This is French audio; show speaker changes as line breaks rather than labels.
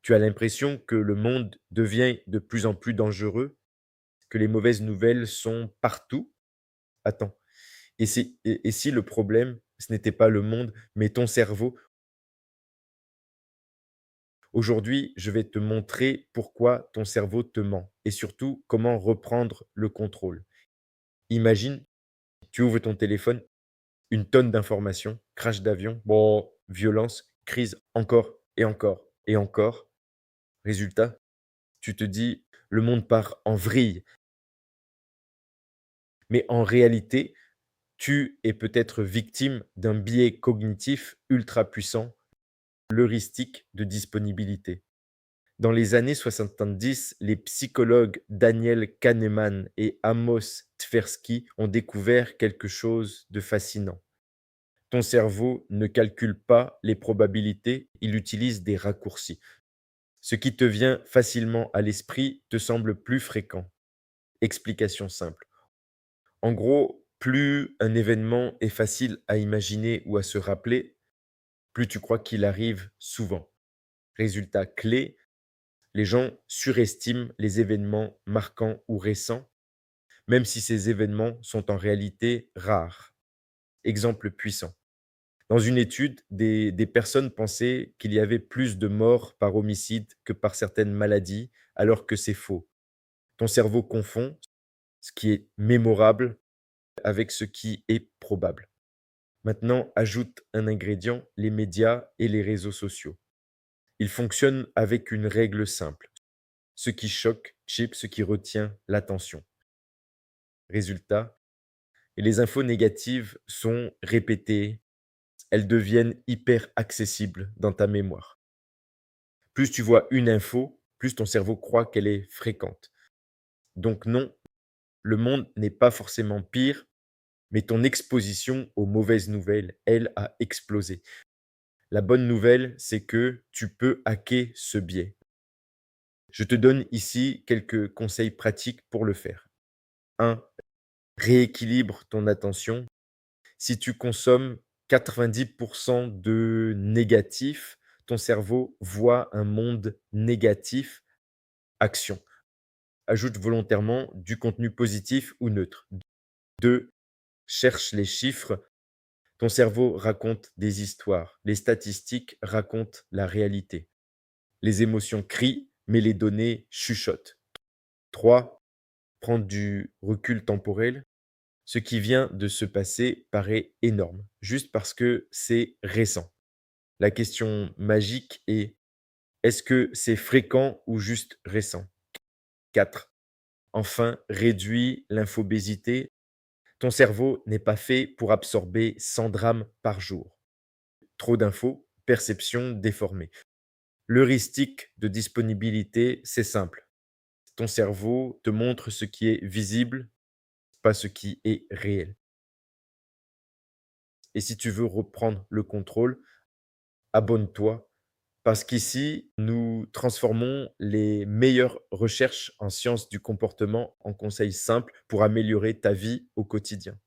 Tu as l'impression que le monde devient de plus en plus dangereux, que les mauvaises nouvelles sont partout? Attends, et si le problème, ce n'était pas le monde, mais ton cerveau? Aujourd'hui, je vais te montrer pourquoi ton cerveau te ment et surtout comment reprendre le contrôle. Imagine, tu ouvres ton téléphone, une tonne d'informations, crash d'avion, bon, violence, crise, encore et encore et encore. Résultat, tu te dis: «Le monde part en vrille». Mais en réalité, tu es peut-être victime d'un biais cognitif ultra puissant, l'heuristique de disponibilité. Dans les années 70, les psychologues Daniel Kahneman et Amos Tversky ont découvert quelque chose de fascinant. Ton cerveau ne calcule pas les probabilités, il utilise des raccourcis. Ce qui te vient facilement à l'esprit te semble plus fréquent. Explication simple. En gros, plus un événement est facile à imaginer ou à se rappeler, plus tu crois qu'il arrive souvent. Résultat clé, les gens surestiment les événements marquants ou récents, même si ces événements sont en réalité rares. Exemple puissant. Dans une étude, des personnes pensaient qu'il y avait plus de morts par homicide que par certaines maladies, alors que c'est faux. Ton cerveau confond ce qui est mémorable avec ce qui est probable. Maintenant, ajoute un ingrédient, les médias et les réseaux sociaux. Ils fonctionnent avec une règle simple. Ce qui choque chip ce qui retient l'attention. Résultat, les infos négatives sont répétées, elles deviennent hyper accessibles dans ta mémoire. Plus tu vois une info, plus ton cerveau croit qu'elle est fréquente. Donc non, le monde n'est pas forcément pire, mais ton exposition aux mauvaises nouvelles, elle, a explosé. La bonne nouvelle, c'est que tu peux hacker ce biais. Je te donne ici quelques conseils pratiques pour le faire. 1. Rééquilibre ton attention. Si tu consommes 90 de négatif, ton cerveau voit un monde négatif. Action. Ajoute volontairement du contenu positif ou neutre. 2. Cherche les chiffres. Ton cerveau raconte des histoires. Les statistiques racontent la réalité. Les émotions crient, mais les données chuchotent. 3. Prends du recul temporel. Ce qui vient de se passer paraît énorme, juste parce que c'est récent. La question magique est: est-ce que c'est fréquent ou juste récent? 4. Enfin, réduis l'infobésité. Ton cerveau n'est pas fait pour absorber 100 grammes par jour. Trop d'infos, perception déformée. L'heuristique de disponibilité, c'est simple. Ton cerveau te montre ce qui est visible, pas ce qui est réel. Et si tu veux reprendre le contrôle, abonne-toi parce qu'ici, nous transformons les meilleures recherches en sciences du comportement en conseils simples pour améliorer ta vie au quotidien.